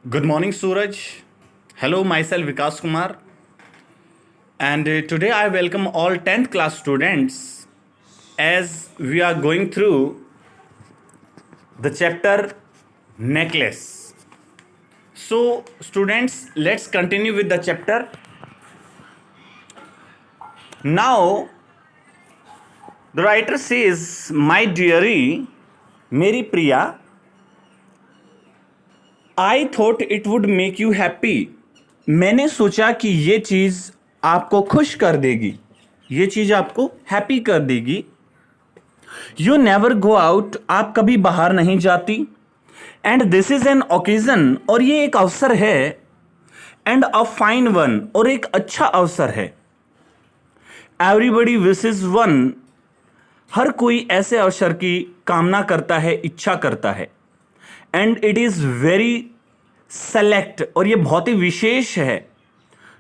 Good morning, Suraj. Hello, myself Vikas Kumar, and today I welcome all 10th class students as we are going through the chapter necklace. So, students, let's continue with the chapter. Now, the writer says, "My dearie, Meri Priya, I thought it would make you happy. मैंने सोचा कि ये चीज़ आपको खुश कर देगी, ये चीज़ आपको हैप्पी कर देगी। यू नेवर गो आउट, आप कभी बाहर नहीं जाती। And this is an occasion, और ये एक अवसर है। एंड अ फाइन वन, और एक अच्छा अवसर है। एवरीबडी विशेज वन, हर कोई ऐसे अवसर की कामना करता है, इच्छा करता है। And it is very select, और ये बहुत ही विशेष है।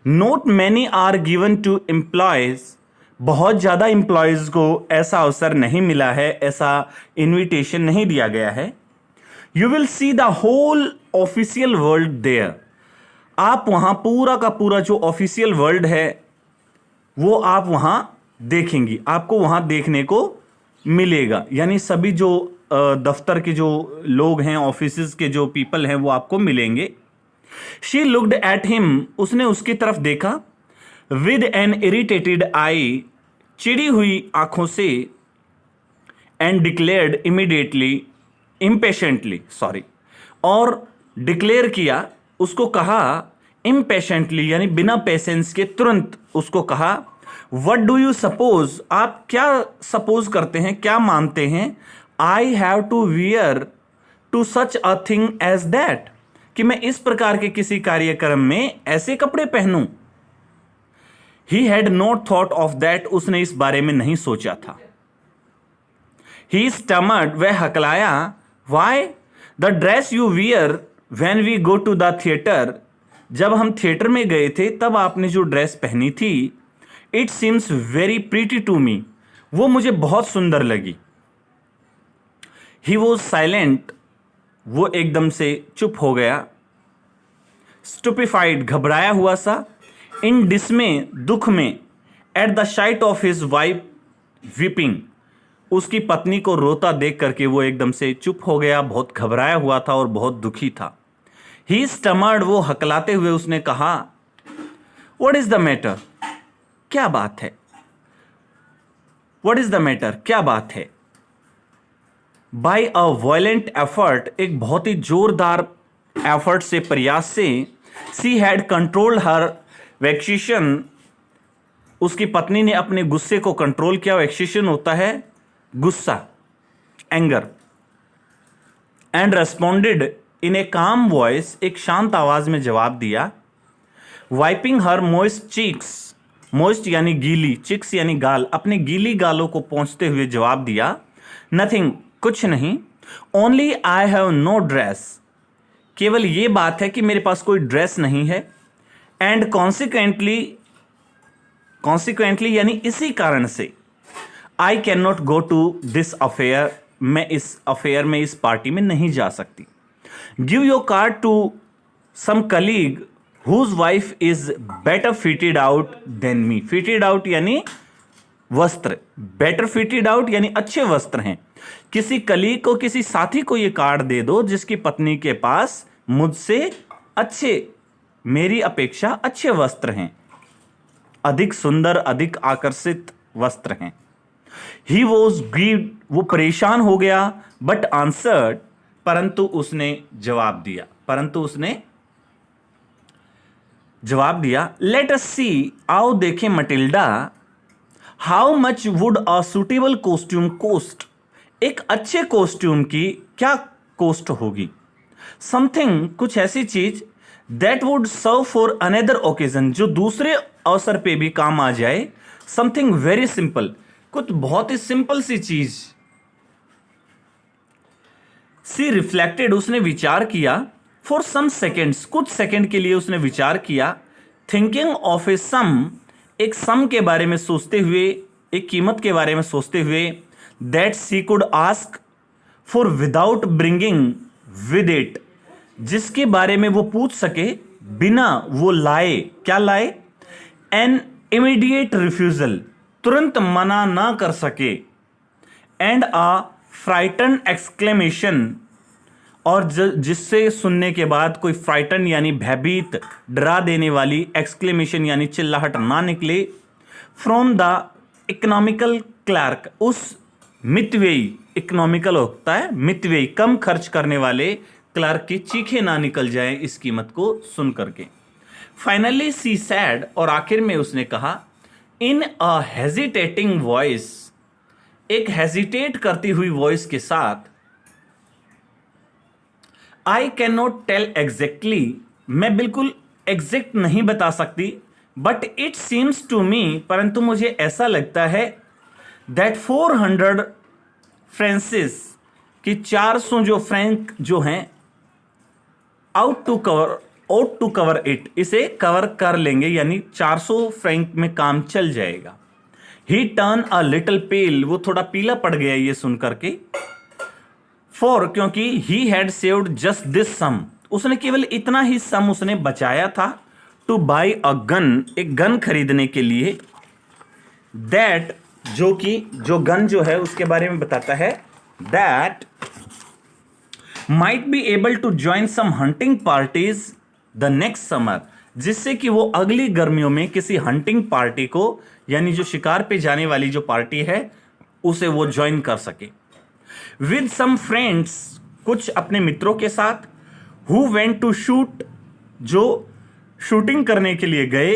Not many are given to employees, बहुत ज़्यादा एम्प्लॉयज को ऐसा अवसर नहीं मिला है, ऐसा इनविटेशन नहीं दिया गया है। You will see the whole official world there, आप वहाँ पूरा का पूरा जो ऑफिशियल वर्ल्ड है वो आप वहाँ देखेंगी, आपको वहाँ देखने को मिलेगा। यानी सभी जो दफ्तर के जो लोग हैं, ऑफिस के जो पीपल हैं, वो आपको मिलेंगे। शी लुक्ड एट हिम, उसने उसकी तरफ देखा। विद एन इरिटेटेड आई, चिड़ी हुई आंखों से। And declared immediately, impatiently, sorry, और डिक्लेयर किया, उसको कहा इम्पेशेंटली, यानी बिना पेशेंस के तुरंत उसको कहा, वट डू यू सपोज, आप क्या सपोज करते हैं, क्या मानते हैं। I have to wear to such a thing as that, कि मैं इस प्रकार के किसी कार्यक्रम में ऐसे कपड़े पहनूं। He had not thought of that, उसने इस बारे में नहीं सोचा था। ही स्टमर्ड, वह हकलाया। Why, the dress you wear when we go to the theatre, जब हम थिएटर में गए थे तब आपने जो ड्रेस पहनी थी। It seems very pretty to me, वो मुझे बहुत सुंदर लगी। ही वॉज साइलेंट, वो एकदम से चुप हो गया। स्टूपिफाइड, घबराया हुआ सा। इन डिसमे, दुख में। At the site of his wife weeping, उसकी पत्नी को रोता देख करके वो एकदम से चुप हो गया, बहुत घबराया हुआ था और बहुत दुखी था। ही स्टमर्ड, वो हकलाते हुए उसने कहा, व्हाट इज द मैटर, क्या बात है। व्हाट इज द मैटर, क्या बात है। बाय अ वायलेंट एफर्ट, एक बहुत ही जोरदार एफर्ट से, प्रयास से। सी हैड कंट्रोल्ड हर वेक्सेशन, उसकी पत्नी ने अपने गुस्से को कंट्रोल किया। वेक्सेशन होता है गुस्सा, एंगर। एंड रेस्पॉन्डेड इन ए काम वॉइस, एक शांत आवाज में जवाब दिया। वाइपिंग हर मॉइस्ट चीक्स, मॉइस्ट यानी गीली, चिक्स यानी गाल, अपने गीली गालों को पोंछते हुए जवाब दिया। नथिंग, कुछ नहीं। Only I have no dress, केवल ये बात है कि मेरे पास कोई ड्रेस नहीं है। एंड कॉन्सिक्वेंटली यानी इसी कारण से, I can not go to this affair, मैं इस अफेयर में, इस पार्टी में नहीं जा सकती। Give your card to some colleague whose wife is better fitted out than me. Fitted out यानी वस्त्र, बेटर फिटेड आउट यानी अच्छे वस्त्र हैं। किसी कलीग को, किसी साथी को ये कार्ड दे दो जिसकी पत्नी के पास मुझसे अच्छे, मेरी अपेक्षा अच्छे वस्त्र हैं, अधिक सुंदर, अधिक आकर्षित वस्त्र हैं। ही वॉज ग्रीव्ड, वो परेशान हो गया। बट आंसर्ड, परंतु उसने जवाब दिया। लेट अस सी, आओ देखें Matilda, how much would a suitable costume cost, एक अच्छे कॉस्ट्यूम की क्या कॉस्ट होगी। समथिंग, कुछ ऐसी चीज, that would serve for another occasion, जो दूसरे अवसर पे भी काम आ जाए। समथिंग वेरी सिंपल, कुछ बहुत ही सिंपल सी चीज। सी रिफ्लेक्टेड, उसने विचार किया। फॉर सम सेकेंड्स, कुछ सेकेंड के लिए उसने विचार किया। थिंकिंग ऑफ ए सम, एक सम के बारे में सोचते हुए, एक कीमत के बारे में सोचते हुए। That she could ask for without bringing with it, जिसके बारे में वो पूछ सके बिना वो लाए, क्या लाए, एन इमीडिएट रिफ्यूजल, तुरंत मना ना कर सके, एंड अ फ्राइटन एक्सक्लेमेशन, और जिससे सुनने के बाद कोई फ्राइटन यानी भयभीत, डरा देने वाली, एक्सक्लेमेशन यानी चिल्लाहट ना निकले, फ्रॉम द इकोनॉमिकल क्लर्क, उस मितव्ययी, इकोनॉमिकल होता है मितव्ययी, कम खर्च करने वाले क्लर्क की चीखें ना निकल जाएं इस कीमत को सुन करके। फाइनली सी सैड, और आखिर में उसने कहा, इन अ हेजिटेटिंग वॉइस, एक हेजिटेट करती हुई वॉइस के साथ, I can not tell exactly, मैं बिल्कुल एग्जैक्ट नहीं बता सकती, but it seems to me, परंतु मुझे ऐसा लगता है, दैट 400 फ्रेंसिस, कि 400 जो फ्रैंक जो हैं, आउट टू कवर इट, इसे कवर कर लेंगे, यानी 400 फ्रैंक में काम चल जाएगा। ही टर्न अ लिटिल पेल, वो थोड़ा पीला पड़ गया ये सुन करके, फॉर, क्योंकि he had saved just this sum, उसने केवल इतना ही सम उसने बचाया था, टू बाई अ गन, एक गन खरीदने के लिए, दैट, जो कि जो गन जो है उसके बारे में बताता है, that might be able to join some hunting parties the next summer, जिससे कि वो अगली गर्मियों में किसी हंटिंग पार्टी को, यानी जो शिकार पे जाने वाली जो पार्टी है, उसे वो ज्वाइन कर सके। विद सम फ्रेंड्स, कुछ अपने मित्रों के साथ, हु वेंट टू शूट, जो शूटिंग करने के लिए गए,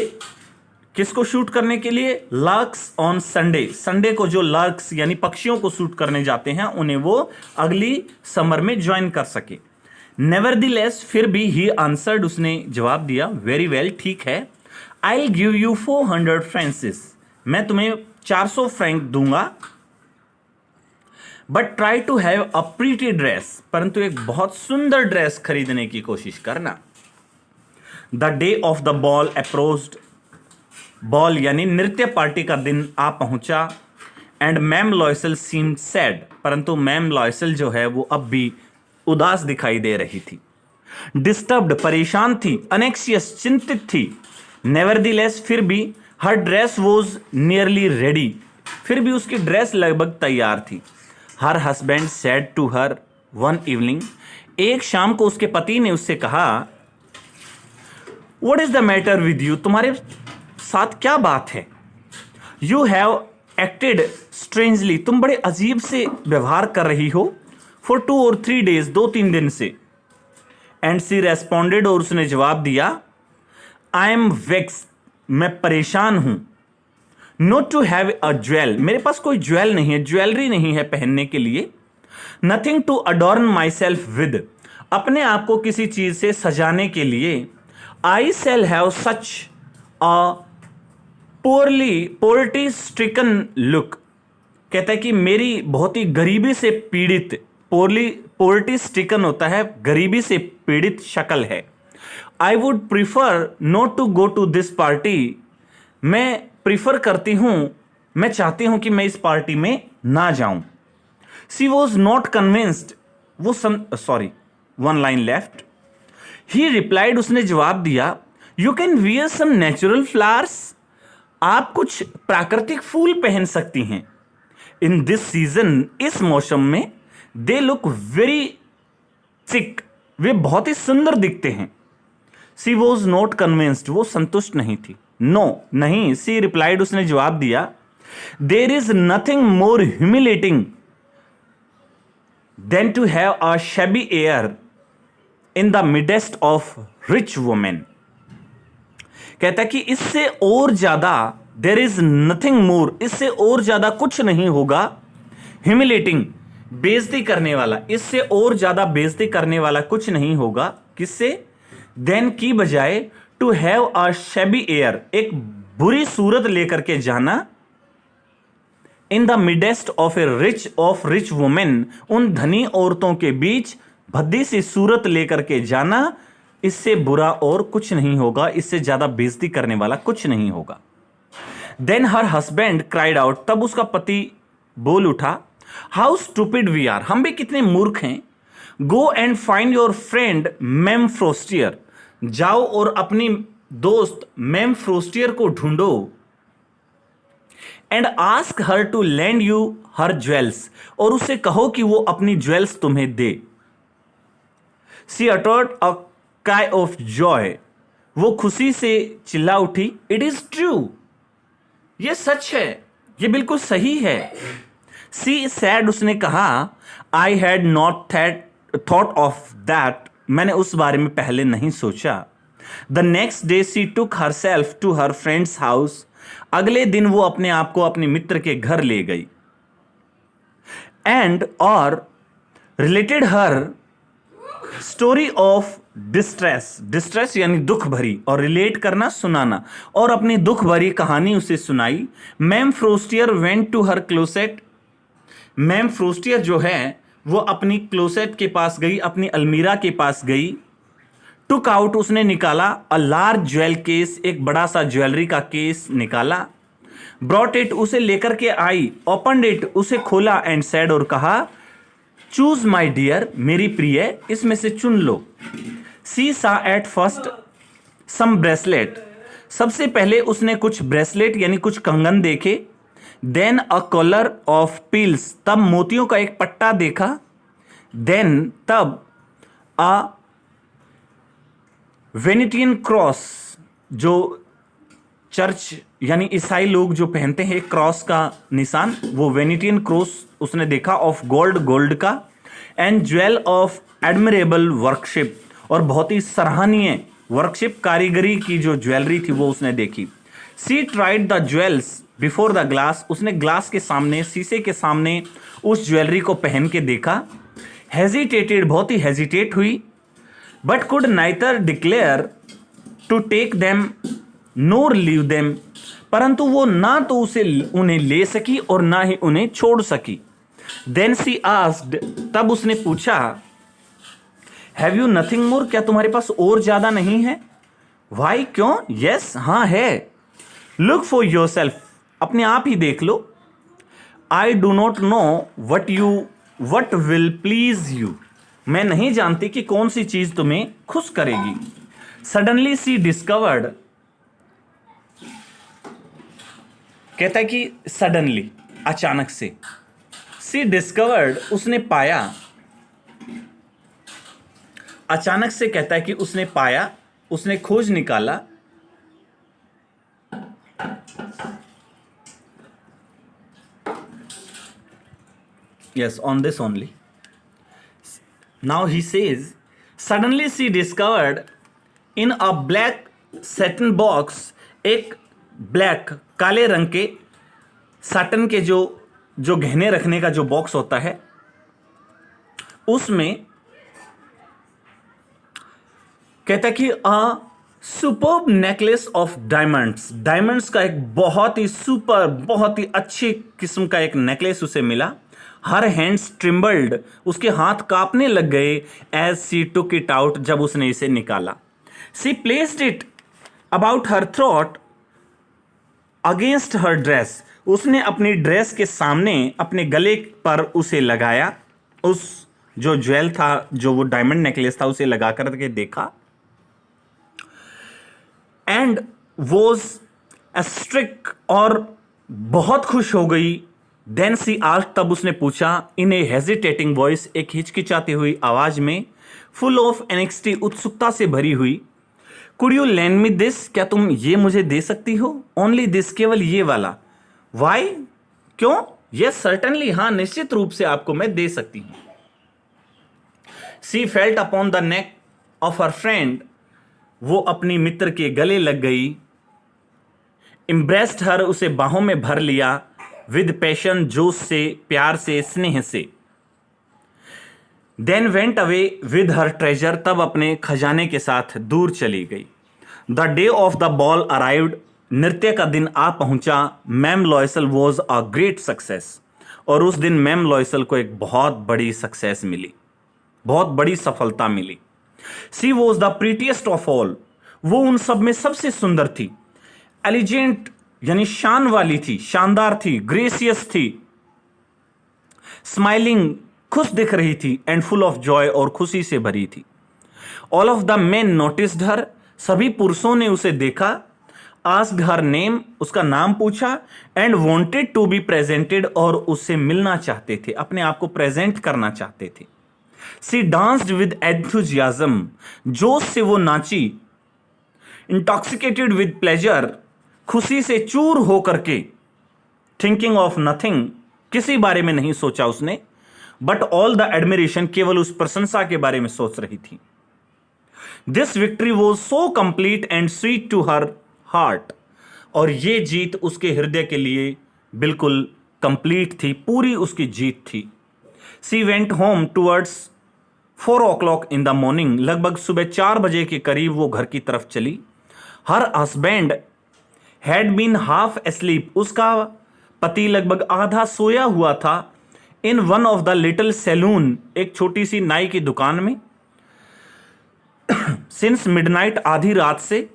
किसको शूट करने के लिए, लार्क्स ऑन संडे, संडे को जो लार्क्स यानी पक्षियों को शूट करने जाते हैं, उन्हें वो अगली समर में ज्वाइन कर सके। नेवरदीलेस, फिर भी ही आंसर्ड, उसने जवाब दिया, वेरी वेल, ठीक है, I will give you 400 francs, मैं तुम्हें 400 फ्रैंक दूंगा, but try to have a pretty dress, परंतु एक बहुत सुंदर ड्रेस खरीदने की कोशिश करना। The day of the ball approached, ball यानी नृत्य पार्टी का दिन आ पहुंचा, and ma'am Loisel seemed sad, परंतु मैम लॉयसल जो है वो अब भी उदास दिखाई दे रही थी। डिस्टर्ब्ड, परेशान थी, अनेक्सियस, चिंतित थी, नेवरदीलेस, फिर भी, her dress was nearly ready, फिर भी उसकी ड्रेस लगभग तैयार थी। Her husband said to her one evening, एक शाम को उसके पति ने उससे कहा, what is the matter with you, तुम्हारे साथ क्या बात है, यू हैव एक्टेड स्ट्रेंजली, तुम बड़े अजीब से व्यवहार कर रही हो, फॉर 2 or 3 days, 2-3 दिन से। एंड सी रेस्पॉन्डेड, और उसने जवाब दिया, आई एम वेक्स, मैं परेशान हूं, not to have a jewel, मेरे पास कोई ज्वेल नहीं है, ज्वेलरी नहीं है पहनने के लिए, nothing to adorn myself with, अपने आप को किसी चीज से सजाने के लिए, I shall have such a poverty stricken look, कहता है कि मेरी बहुत ही गरीबी से पीड़ित, पोवर्टी स्ट्रिकन होता है गरीबी से पीड़ित शक्ल है। I would prefer not to go to this party, मैं प्रिफर करती हूं, मैं चाहती हूं कि मैं इस पार्टी में ना जाऊं। सी वॉज नॉट कन्विंस्ड, वो sorry, 1 line left. He replied, उसने जवाब दिया, you can wear some natural flowers, आप कुछ प्राकृतिक फूल पहन सकती हैं। इन दिस सीजन, इस मौसम में, दे लुक वेरी चिक, वे बहुत ही सुंदर दिखते हैं। सी वॉज नॉट कन्विंस्ड, वो संतुष्ट नहीं थी। नो, नहीं, सी रिप्लाइड, उसने जवाब दिया, there is nothing more humiliating than to have a shabby air in the midst of rich women, कहता है कि इससे और ज्यादा, देर इज नथिंग मोर, इससे और ज्यादा कुछ नहीं होगा, ह्यूमिलेटिंग, बेइज्जती करने वाला, इससे और ज्यादा बेइज्जती करने वाला कुछ नहीं होगा, किससे, देन की बजाय, to have a shabby air, एक बुरी सूरत लेकर के जाना, in the midst of a rich women, उन धनी औरतों के बीच भद्दी सी सूरत लेकर के जाना, इससे बुरा और कुछ नहीं होगा, इससे ज्यादा बेइज्जती करने वाला कुछ नहीं होगा। Then her husband cried out, तब उसका पति बोल उठा, हाउ स्टूपिड वी आर, हम भी कितने मूर्ख हैं, go and find your friend ma'am Forestier, जाओ और अपनी दोस्त मैम फ्रोस्टियर को ढूंढो। And ask her to lend you her jewels, और उसे कहो कि वो अपनी ज्वेल्स तुम्हें दे। She uttered a cry of joy, वो खुशी से चिल्ला उठी। इट इज ट्रू, ये सच है, ये बिल्कुल सही है। सी सैड, उसने कहा। I had not thought of that, मैंने उस बारे में पहले नहीं सोचा। The next day she took herself to her friend's house, अगले दिन वो अपने आप को अपने मित्र के घर ले गई। एंड और related her story of distress, distress यानी दुख भरी, और रिलेट करना सुनाना, और अपनी दुख भरी कहानी उसे सुनाई। Ma'am Forestier went to her closet, ma'am Forestier जो है वो अपनी क्लोसेट के पास गई, अपनी अलमीरा के पास गई। टुक आउट, उसने निकाला। अ लार्ज ज्वेल केस, एक बड़ा सा ज्वेलरी का केस निकाला। ब्रॉट इट, उसे लेकर के आई। ओपन इट, उसे खोला। एंड सेड, और कहा, चूज माई डियर, मेरी प्रिय, इसमें से चुन लो। सी सा एट फर्स्ट सम ब्रेसलेट, सबसे पहले उसने कुछ ब्रेसलेट यानी कुछ कंगन देखे। Then a collar of pearls, तब मोतियों का एक पट्टा देखा। देन तब अ वेनेटियन क्रॉस, जो चर्च यानी ईसाई लोग जो पहनते हैं क्रॉस का निशान, वो वेनेटियन क्रॉस उसने देखा, ऑफ गोल्ड, गोल्ड का। And jewel of admirable worship, और बहुत ही सराहनीय वर्कशिप कारीगरी की जो ज्वेलरी थी वो उसने देखी। She tried the jewels before the glass, उसने ग्लास के सामने, शीशे के सामने उस ज्वेलरी को पहन के देखा। हेजिटेटेड, बहुत ही हेजिटेट हुई। But could neither declare to take them nor leave them, परंतु वो ना तो उन्हें ले सकी और ना ही उन्हें छोड़ सकी। देन सी आस्क्ड, तब उसने पूछा, हैव यू नथिंग मोर, क्या तुम्हारे पास और ज्यादा नहीं है? वाई, क्यों? यस, हाँ है। लुक फॉर योर सेल्फ, अपने आप ही देख लो। I do not know what will please you, मैं नहीं जानती कि कौन सी चीज तुम्हें खुश करेगी। सडनली सी डिस्कवर्ड, कहता है कि सडनली, अचानक से। सी डिस्कवर्ड, उसने पाया। अचानक से कहता है कि उसने पाया, उसने खोज निकाला। Yes, on this only. Now he says, suddenly she discovered in a black satin box, एक ब्लैक, काले रंग के साटन के जो गहने रखने का जो बॉक्स होता है, उसमें कहता कि अ superb necklace of diamonds, diamonds का एक बहुत ही सुपर, बहुत ही अच्छी किस्म का एक नेकलेस उसे मिला। हर हैंड्स ट्रिम्बल्ड, उसके हाथ कांपने लग गए। As she took it out, जब उसने इसे निकाला। She placed it about her throat against her dress, उसने अपनी ड्रेस के सामने अपने गले पर उसे लगाया। उस जो ज्वेल था, जो वो डायमंड नेकलेस था, उसे लगा करके देखा। एंड वॉज एस्ट्रिक, और बहुत खुश हो गई। देन सी आस्क्ड, तब उसने पूछा, इन ए हेजिटेटिंग वॉइस, एक हिचकिचाती हुई आवाज में, फुल ऑफ एनेक्सिटी, उत्सुकता से भरी हुई। Could you land me this, क्या तुम ये मुझे दे सकती हो? ओनली दिस, केवल ये वाला। वाई, क्यों? यस सर्टनली, हाँ निश्चित रूप से आपको मैं दे सकती हूं। सी felt upon the neck of her friend, वो अपनी मित्र के गले लग गई। इम्ब्रेस्ड हर, उसे बाहों में भर लिया। विद पैशन, जोश से, प्यार से, स्नेह से। Then went away with her treasure, तब अपने खजाने के साथ दूर चली गई। The day of the ball arrived, नृत्य का दिन आ पहुंचा। Ma'am Loisel was a great success, और उस दिन मैम लॉयसल को एक बहुत बड़ी सक्सेस मिली, बहुत बड़ी सफलता मिली। सी वॉज द प्रीटिएस्ट ऑफ ऑल, वो उन सब में सबसे सुंदर थी। एलिजेंट यानी शान वाली थी, शानदार थी। ग्रेसियस थी। स्माइलिंग खुश दिख रही थी एंड फुल ऑफ जॉय, और खुशी से भरी थी। All of the men noticed her, सभी पुरुषों ने उसे देखा। आस्क्ड हर नेम, उसका नाम पूछा। And wanted to be presented, और उससे मिलना चाहते थे, अपने आप को प्रेजेंट करना चाहते थे। सी डांस्ड विद एंथुजियाज्म, जोश से वो नाची। इंटॉक्सिकेटेड विद प्लेजर, खुशी से चूर हो करके। थिंकिंग ऑफ नथिंग, किसी बारे में नहीं सोचा उसने, बट ऑल द एडमिरेशन, केवल उस प्रशंसा के बारे में सोच रही थी। This victory was so complete and sweet to her heart, और ये जीत उसके हृदय के लिए बिल्कुल कंप्लीट थी, पूरी उसकी जीत थी। She went home towards 4 o'clock in the morning, लगभग सुबह 4 बजे के करीब वो घर की तरफ चली। Her husband had been half asleep, उसका पति लगभग आधा सोया हुआ था। In one of the little saloon, एक छोटी सी नाई की दुकान में। सिंस मिडनाइट, आधी रात से।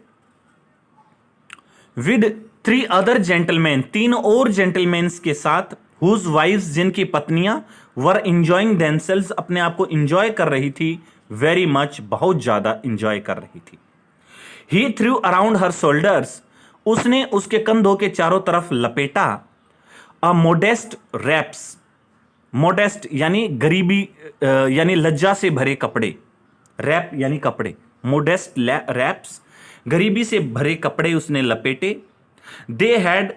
विद 3 other जेंटलमैन, 3 और जेंटलमैन्स के साथ। हुज वाइफ्स, जिनकी पत्नियां वर इंजॉइंग देमसेल्व्स, अपने आप को इंजॉय कर रही थी। वेरी मच, बहुत ज्यादा इंजॉय कर रही थी। ही थ्रू अराउंड हर शोल्डर्स, उसने उसके कंधों के चारों तरफ लपेटा। अ मोडेस्ट रैप्स, मोडेस्ट यानी गरीबी, यानी लज्जा से भरे कपड़े। रैप यानी कपड़े, मोडेस्ट रैप्स, गरीबी से भरे कपड़े उसने लपेटे। They had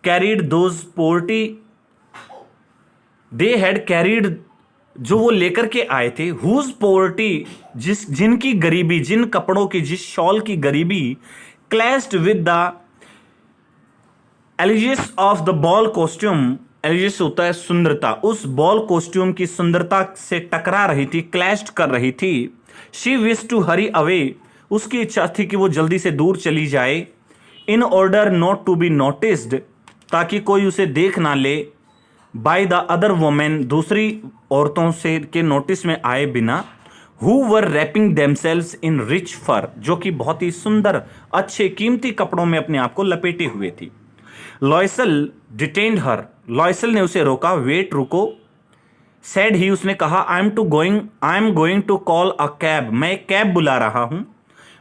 carried those poverty, they had carried, जो वो लेकर के आए थे। हुज पोवर्टी, जिनकी गरीबी, जिन कपड़ों की, जिस शॉल की गरीबी, clashed with the elegance of the ball costume, elegance होता है सुंदरता, उस बॉल कॉस्ट्यूम की सुंदरता से टकरा रही थी, क्लैश्ड कर रही थी। She wish to hurry away, उसकी इच्छा थी कि वो जल्दी से दूर चली जाए। In order not to be noticed, ताकि कोई उसे देख ना ले। बाय द अदर वोमेन, दूसरी औरतों से के नोटिस में आए बिना। Who were wrapping themselves in rich fur, जो कि बहुत ही सुंदर, अच्छे, कीमती कपड़ों में अपने आप को लपेटे हुए थी। लॉयसल डिटेन्ड हर, लॉयसल ने उसे रोका। वेट, रुको। सेड ही, उसने कहा, I am going to call a cab, मैं एक कैब बुला रहा हूं।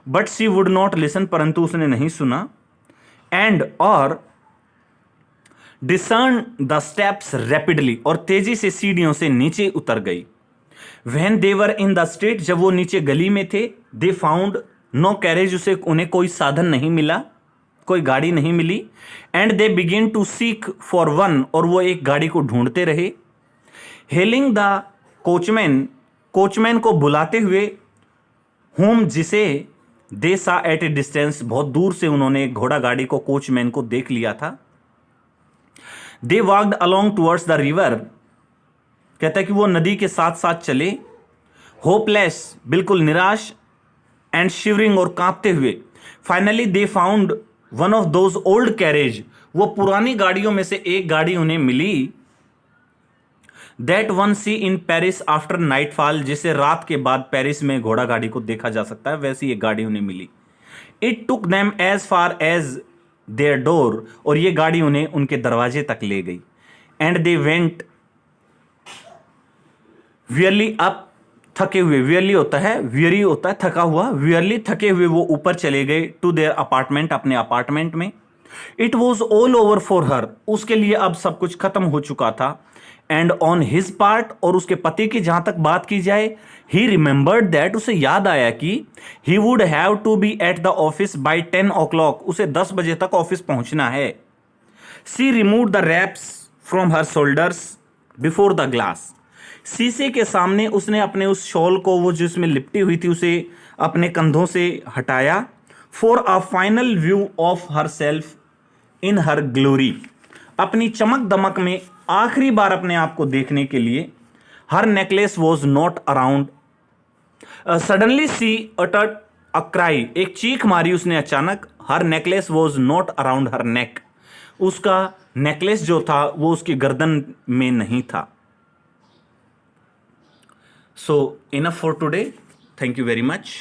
But she would not listen, परंतु उसने नहीं सुना। एंड और डिसर्न द स्टेप्स रैपिडली, और तेजी से सीढ़ियों से नीचे उतर गई। When they were in the street, जब वो नीचे गली में थे। दे फाउंड नो कैरेज, उन्हें कोई साधन नहीं मिला, कोई गाड़ी नहीं मिली। And they begin to seek for one, और वो एक गाड़ी को ढूंढते रहे। हेलिंग द कोचमैन, कोचमैन को बुलाते हुए। होम, जिसे दे सा एट ए डिस्टेंस, बहुत दूर से उन्होंने घोड़ा गाड़ी को, कोचमैन को देख लिया था। They walked along towards the river, कहता है कि वो नदी के साथ साथ चले। होपलेस, बिल्कुल निराश। एंड शिवरिंग, और कांपते हुए। Finally they found one of those old carriage, वो पुरानी गाड़ियों में से एक गाड़ी उन्हें मिली। That one see in Paris after nightfall, जिसे रात के बाद पेरिस में घोड़ा गाड़ी को देखा जा सकता है, वैसी एक गाड़ी उन्हें मिली। It took them as far as their door, और ये गाड़ी उन्हें उनके दरवाजे तक ले गई। And they went wearily up, थके हुए, वियरली होता है, वियरी होता है थका हुआ, वियरली थके हुए वो ऊपर चले गए। टू देयर अपार्टमेंट, अपने अपार्टमेंट में। It was all over for her, उसके लिए अब सब कुछ खत्म हो चुका था। एंड ऑन हिज पार्ट, और उसके पति की जहां तक बात की जाए, ही रिमेंबर्ड दैट, उसे याद आया कि he would have to be at the office by 10 o'clock, उसे 10 बजे तक ऑफिस पहुंचना है। She remove the wraps from her shoulders before the glass, शीशे के सामने उसने अपने उस शॉल को, वो जिसमें लिपटी हुई थी, उसे अपने कंधों से हटाया। For a final view of her self in her glory, अपनी चमक दमक में आखिरी बार अपने आप को देखने के लिए। Her necklace was not around. Suddenly she uttered a cry, एक चीख मारी उसने अचानक। Her necklace was not around her neck, उसका नेकलेस जो था वो उसकी गर्दन में नहीं था। So enough for today, thank you very much.